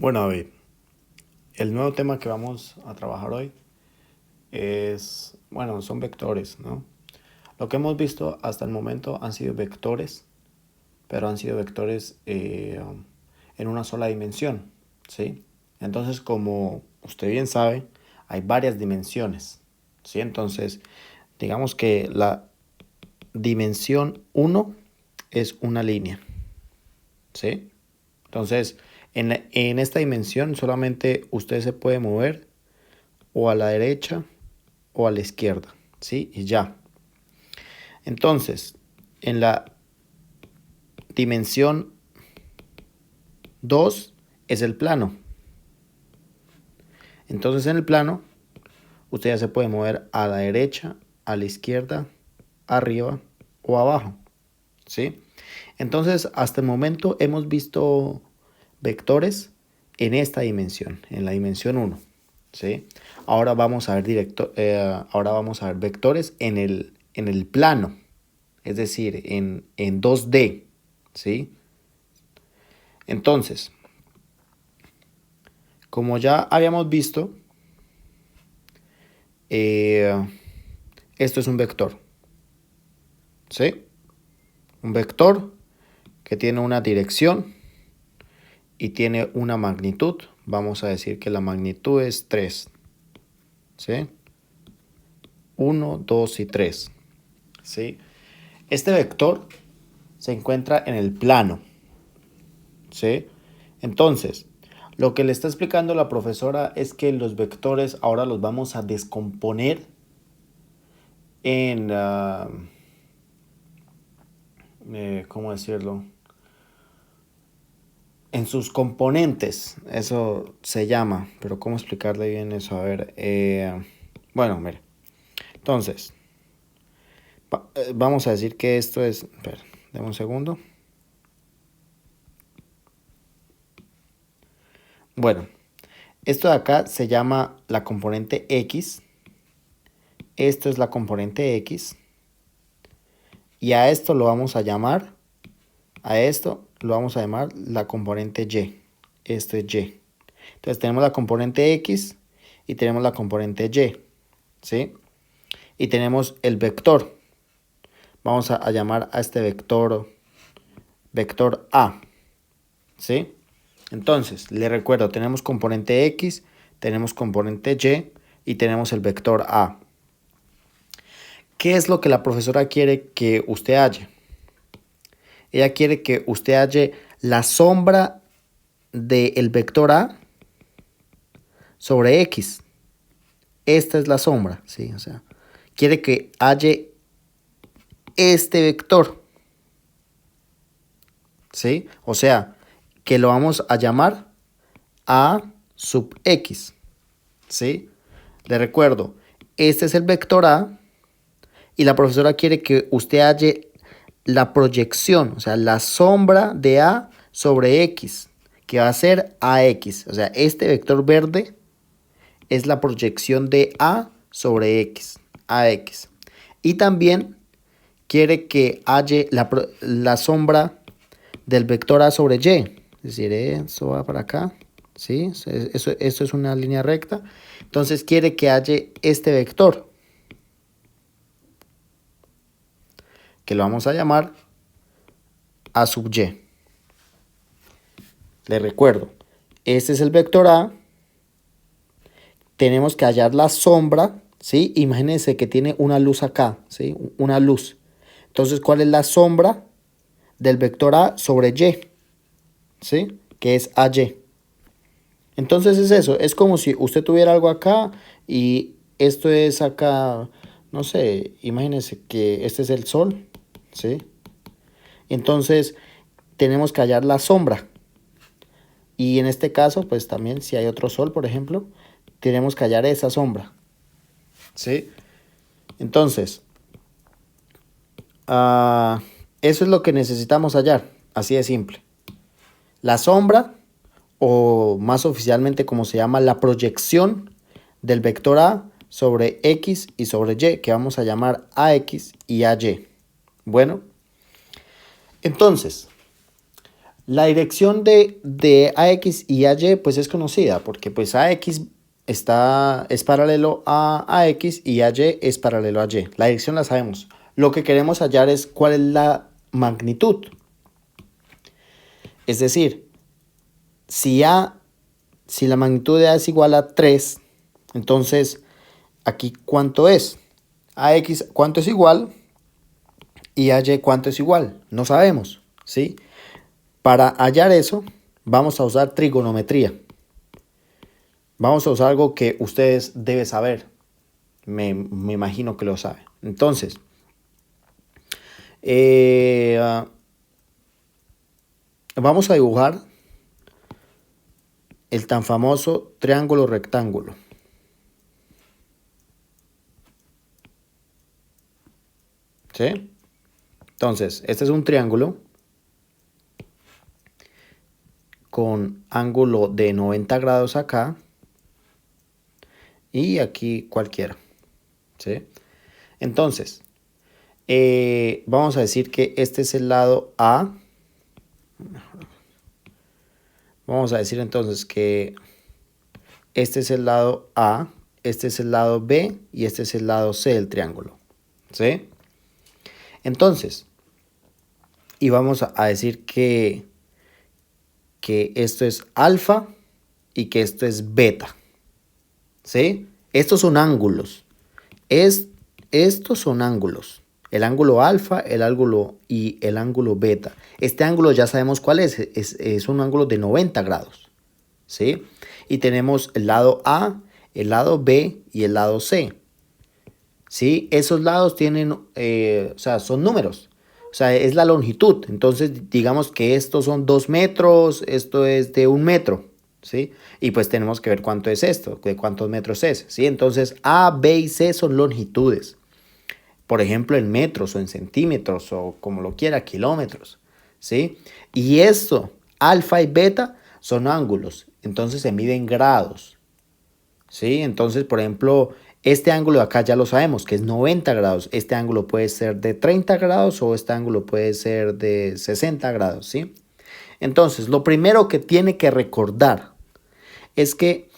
Bueno, David, el nuevo tema que vamos a trabajar hoy son vectores, ¿no? Lo que hemos visto hasta el momento han sido vectores, pero han sido vectores en una sola dimensión, ¿sí? Entonces, como usted bien sabe, hay varias dimensiones, ¿sí? Entonces, digamos que la dimensión uno es una línea, ¿sí? Entonces, en esta dimensión solamente usted se puede mover o a la derecha o a la izquierda, ¿sí? Y ya. Entonces, en la dimensión 2 es el plano. Entonces, en el plano, usted ya se puede mover a la derecha, a la izquierda, arriba o abajo, ¿sí? Entonces, hasta el momento hemos visto vectores en esta dimensión, en la dimensión 1, ¿sí? Ahora vamos a ver vectores en el plano, es decir, en 2D, ¿sí? Entonces, como ya habíamos visto, esto es un vector, ¿sí? Un vector que tiene una dirección y tiene una magnitud. Vamos a decir que la magnitud es 3, ¿sí? 1, 2 y 3, ¿sí? Este vector se encuentra en el plano, ¿sí? Entonces, lo que le está explicando la profesora es que los vectores ahora los vamos a descomponer en, ¿cómo decirlo? En sus componentes, eso se llama, pero ¿cómo explicarle bien eso? A ver, mire, entonces, vamos a decir que esto es, espera, deme un segundo. Bueno, esto de acá se llama la componente X, esto es la componente X, y a esto lo vamos a llamar, la componente Y, esto es Y. Entonces tenemos la componente X y tenemos la componente Y, ¿sí? Y tenemos el vector. Vamos a llamar a este vector A, ¿sí? Entonces, le recuerdo, tenemos componente X, tenemos componente Y tenemos el vector A. ¿Qué es lo que la profesora quiere que usted halle? Ella quiere que usted halle la sombra del vector A sobre X. Esta es la sombra, ¿sí? O sea, quiere que halle este vector, ¿sí? O sea, que lo vamos a llamar A sub X, ¿sí? Le recuerdo, este es el vector A y la profesora quiere que usted halle la proyección, o sea, la sombra de A sobre X, que va a ser AX. O sea, este vector verde es la proyección de A sobre X, AX. Y también quiere que halle la sombra del vector A sobre Y. Es decir, eso va para acá, ¿sí? Eso es una línea recta. Entonces quiere que halle este vector, que lo vamos a llamar A sub Y. Le recuerdo, este es el vector A. Tenemos que hallar la sombra, ¿sí? Imagínense que tiene una luz acá, ¿sí? Una luz. Entonces, ¿cuál es la sombra del vector A sobre Y? ¿Sí? Que es AY. Entonces es eso, es como si usted tuviera algo acá y esto es acá, no sé, imagínense que este es el sol, ¿sí? Entonces tenemos que hallar la sombra. Y en este caso, pues también si hay otro sol, por ejemplo, tenemos que hallar esa sombra, ¿sí? Entonces, eso es lo que necesitamos hallar, así de simple. La sombra, o más oficialmente como se llama, la proyección del vector A sobre X y sobre Y, que vamos a llamar AX y AY. Bueno, entonces, La dirección de AX y AY pues es conocida porque pues AX es paralelo a AX y AY es paralelo a Y. La dirección la sabemos. Lo que queremos hallar es cuál es la magnitud. Es decir, si la magnitud de A es igual a 3, entonces aquí ¿cuánto es? AX ¿cuánto es igual? Y AY ¿cuánto es igual? No sabemos, ¿sí? Para hallar eso, vamos a usar trigonometría. Vamos a usar algo que ustedes deben saber. Me imagino que lo saben. Entonces, vamos a dibujar el tan famoso triángulo rectángulo. ¿Sí? Entonces, este es un triángulo con ángulo de 90 grados acá y aquí cualquiera. ¿Sí? Entonces, vamos a decir que este es el lado A. Vamos a decir entonces que este es el lado A, este es el lado B y este es el lado C del triángulo. ¿Sí? Entonces, y vamos a decir que esto es alfa y que esto es beta. ¿Sí? Estos son ángulos. Estos son ángulos. El ángulo alfa, el ángulo y el ángulo beta. Este ángulo ya sabemos cuál es. Es un ángulo de 90 grados. ¿Sí? Y tenemos el lado A, el lado B y el lado C. ¿Sí? Esos lados tienen, o sea, son números. O sea, es la longitud. Entonces, digamos que estos son 2 metros, esto es de 1 metro. ¿Sí? Y pues tenemos que ver cuánto es esto, de cuántos metros es. ¿Sí? Entonces, A, B y C son longitudes. Por ejemplo, en metros o en centímetros o como lo quiera, kilómetros. ¿Sí? Y esto, alfa y beta, son ángulos. Entonces se miden grados. ¿Sí? Entonces, por ejemplo, este ángulo de acá ya lo sabemos, que es 90 grados. Este ángulo puede ser de 30 grados o este ángulo puede ser de 60 grados, ¿sí? Entonces, lo primero que tiene que recordar es que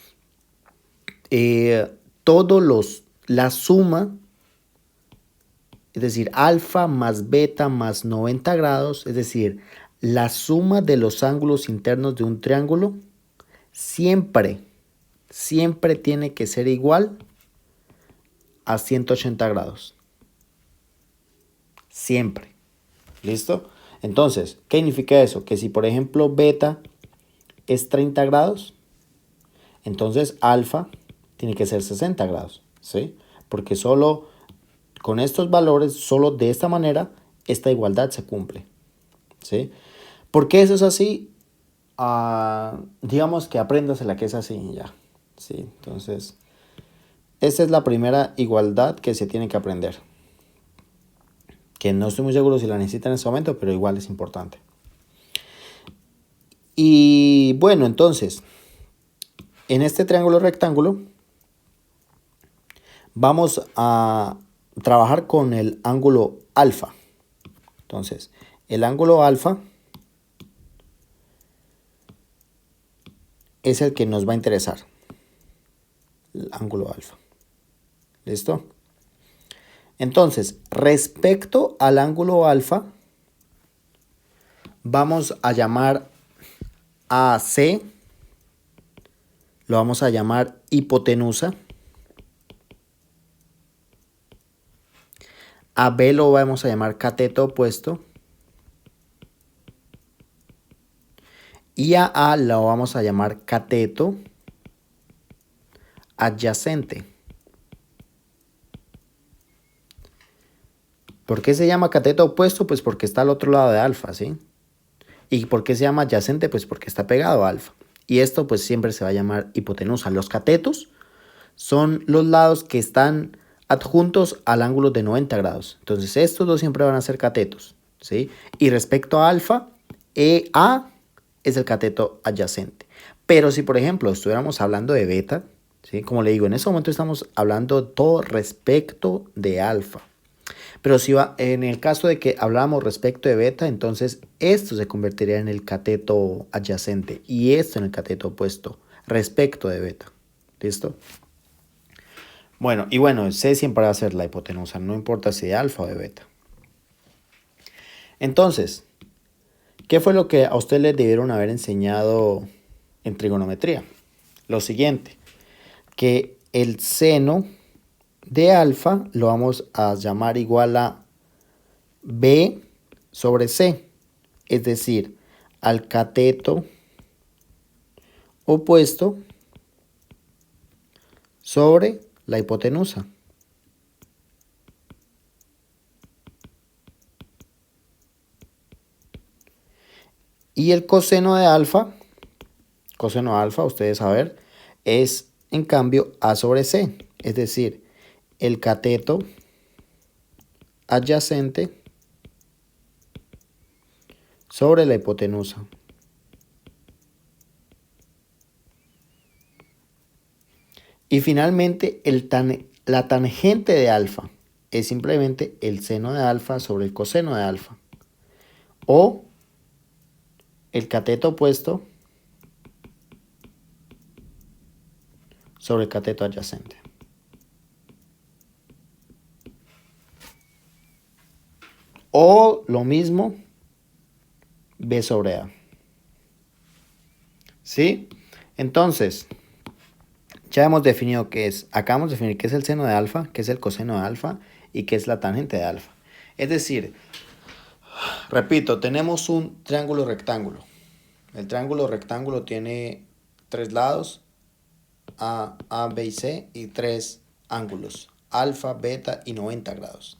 la suma, es decir, alfa más beta más 90 grados, es decir, la suma de los ángulos internos de un triángulo siempre tiene que ser igual a 180 grados. Siempre. ¿Listo? Entonces, ¿qué significa eso? Que si, por ejemplo, beta es 30 grados, entonces alfa tiene que ser 60 grados. ¿Sí? Porque solo con estos valores, solo de esta manera, esta igualdad se cumple. ¿Sí? ¿Por qué eso es así? Digamos que apréndasela que es así y ya. ¿Sí? Entonces, esta es la primera igualdad que se tiene que aprender. Que no estoy muy seguro si la necesitan en este momento, pero igual es importante. Y bueno, entonces, en este triángulo rectángulo, vamos a trabajar con el ángulo alfa. Entonces, el ángulo alfa es el que nos va a interesar. El ángulo alfa. ¿Listo? Entonces, respecto al ángulo alfa, vamos a llamar a C, lo vamos a llamar hipotenusa. A B lo vamos a llamar cateto opuesto. Y a A lo vamos a llamar cateto adyacente. ¿Por qué se llama cateto opuesto? Pues porque está al otro lado de alfa, ¿sí? ¿Y por qué se llama adyacente? Pues porque está pegado a alfa. Y esto pues siempre se va a llamar hipotenusa. Los catetos son los lados que están adjuntos al ángulo de 90 grados. Entonces estos dos siempre van a ser catetos, ¿sí? Y respecto a alfa, EA es el cateto adyacente. Pero si por ejemplo estuviéramos hablando de beta, ¿sí? Como le digo, en este momento estamos hablando todo respecto de alfa. Pero si va, en el caso de que hablamos respecto de beta, entonces esto se convertiría en el cateto adyacente y esto en el cateto opuesto respecto de beta. ¿Listo? Bueno, y bueno, C siempre va a ser la hipotenusa, no importa si de alfa o de beta. Entonces, ¿qué fue lo que a ustedes les debieron haber enseñado en trigonometría? Lo siguiente, que el seno de alfa lo vamos a llamar igual a B sobre C, es decir, al cateto opuesto sobre la hipotenusa. Y el coseno de alfa, ustedes saben, es en cambio A sobre C, es decir, el cateto adyacente sobre la hipotenusa. Y finalmente, la tangente de alfa es simplemente el seno de alfa sobre el coseno de alfa. O el cateto opuesto sobre el cateto adyacente. O lo mismo, B sobre A. ¿Sí? Entonces, ya hemos definido qué es. Acabamos de definir qué es el seno de alfa, qué es el coseno de alfa y qué es la tangente de alfa. Es decir, repito, tenemos un triángulo rectángulo. El triángulo rectángulo tiene 3 lados, A, B y C, y 3 ángulos, alfa, beta y 90 grados.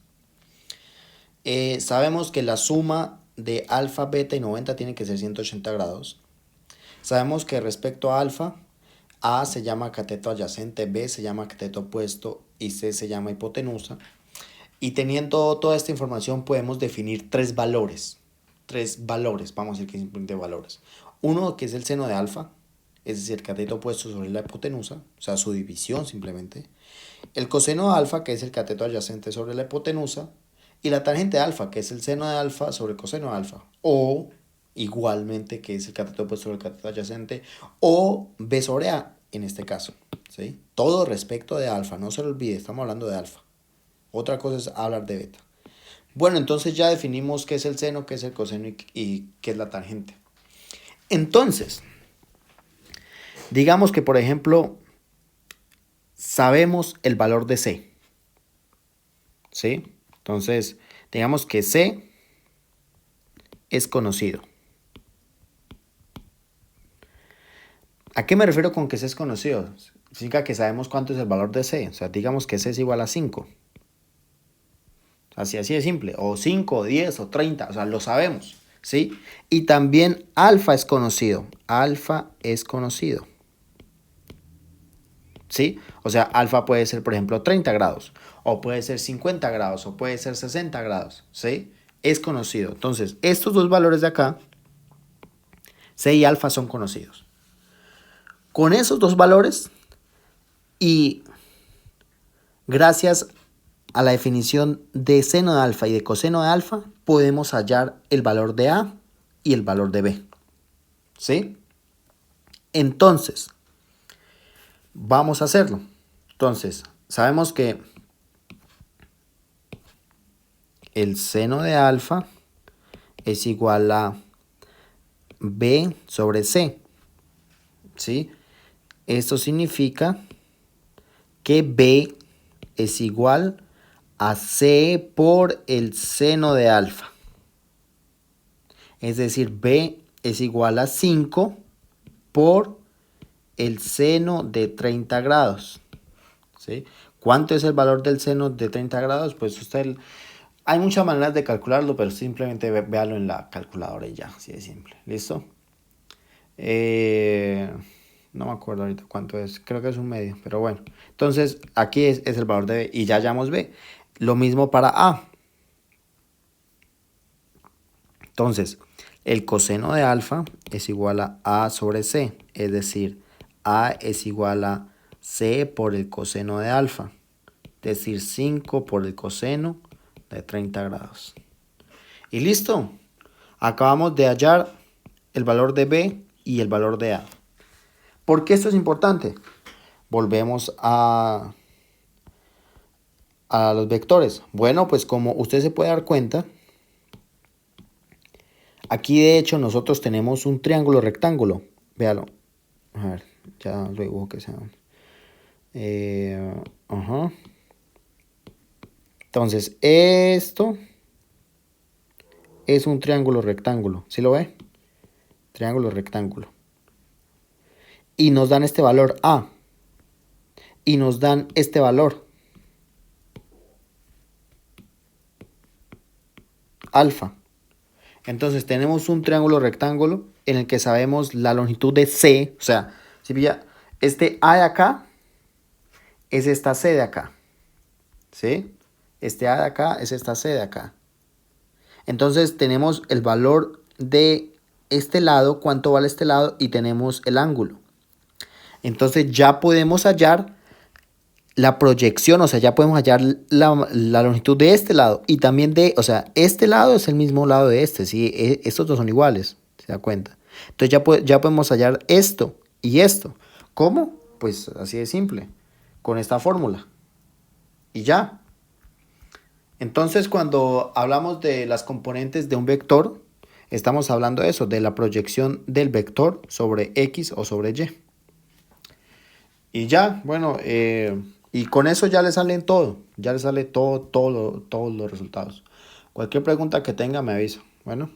Sabemos que la suma de alfa, beta y 90 tiene que ser 180 grados. Sabemos que respecto a alfa, A se llama cateto adyacente, B se llama cateto opuesto y C se llama hipotenusa. Y teniendo toda esta información podemos definir 3 valores. 3 valores, vamos a decir que simplemente valores. Uno que es el seno de alfa, es decir, el cateto opuesto sobre la hipotenusa, o sea, su división simplemente. El coseno de alfa, que es el cateto adyacente sobre la hipotenusa. Y la tangente de alfa, que es el seno de alfa sobre el coseno de alfa. O igualmente, que es el cateto opuesto sobre el cateto adyacente. O B sobre A, en este caso. ¿Sí? Todo respecto de alfa, no se lo olvide, estamos hablando de alfa. Otra cosa es hablar de beta. Bueno, entonces ya definimos qué es el seno, qué es el coseno y qué es la tangente. Entonces, digamos que, por ejemplo, sabemos el valor de C. ¿Sí? Entonces, digamos que C es conocido. ¿A qué me refiero con que C es conocido? Significa que sabemos cuánto es el valor de C. O sea, digamos que C es igual a 5. Así de simple. O 5, o 10, o 30. O sea, lo sabemos. ¿Sí? Y también alfa es conocido. Alfa es conocido. ¿Sí? O sea, alfa puede ser, por ejemplo, 30 grados. O puede ser 50 grados. O puede ser 60 grados. ¿Sí? Es conocido. Entonces, estos dos valores de acá, C y alfa, son conocidos. Con esos dos valores y gracias a la definición de seno de alfa y de coseno de alfa, podemos hallar el valor de A y el valor de B. ¿Sí? Entonces, vamos a hacerlo. Entonces, sabemos que el seno de alfa es igual a B sobre C. ¿Sí? Esto significa que B es igual a C por el seno de alfa. Es decir, B es igual a 5 por el seno de 30 grados. ¿Sí? ¿Cuánto es el valor del seno de 30 grados? Pues usted... Hay muchas maneras de calcularlo, pero simplemente véalo en la calculadora y ya, así de simple. ¿Listo? No me acuerdo ahorita cuánto es. Creo que es un medio, pero bueno. Entonces, aquí es el valor de B y ya hallamos B. Lo mismo para A. Entonces, el coseno de alfa es igual a sobre C. Es decir, A es igual a C por el coseno de alfa. Es decir, 5 por el coseno de 30 grados. Y listo. Acabamos de hallar el valor de B y el valor de A. ¿Por qué esto es importante? Volvemos a los vectores. Bueno, pues como usted se puede dar cuenta, aquí de hecho nosotros tenemos un triángulo rectángulo. Véalo. A ver, ya lo dibujo que sea. Entonces, esto es un triángulo rectángulo. ¿Sí lo ve? Triángulo rectángulo. Y nos dan este valor A. Y nos dan este valor alfa. Entonces tenemos un triángulo rectángulo en el que sabemos la longitud de C. O sea, si pilla, este A de acá es esta C de acá. ¿Sí? Este A de acá es esta C de acá. Entonces tenemos el valor de este lado, cuánto vale este lado, y tenemos el ángulo. Entonces ya podemos hallar la proyección, o sea, ya podemos hallar la longitud de este lado y también de, o sea, este lado es el mismo lado de este, ¿sí? Estos dos son iguales, ¿se da cuenta? Entonces ya podemos hallar esto y esto. ¿Cómo? Pues así de simple, con esta fórmula. Y ya. Entonces, cuando hablamos de las componentes de un vector, estamos hablando de eso, de la proyección del vector sobre X o sobre Y. Y ya, bueno, y con eso ya le salen todo, ya le sale todos los resultados. Cualquier pregunta que tenga me avisa. Bueno.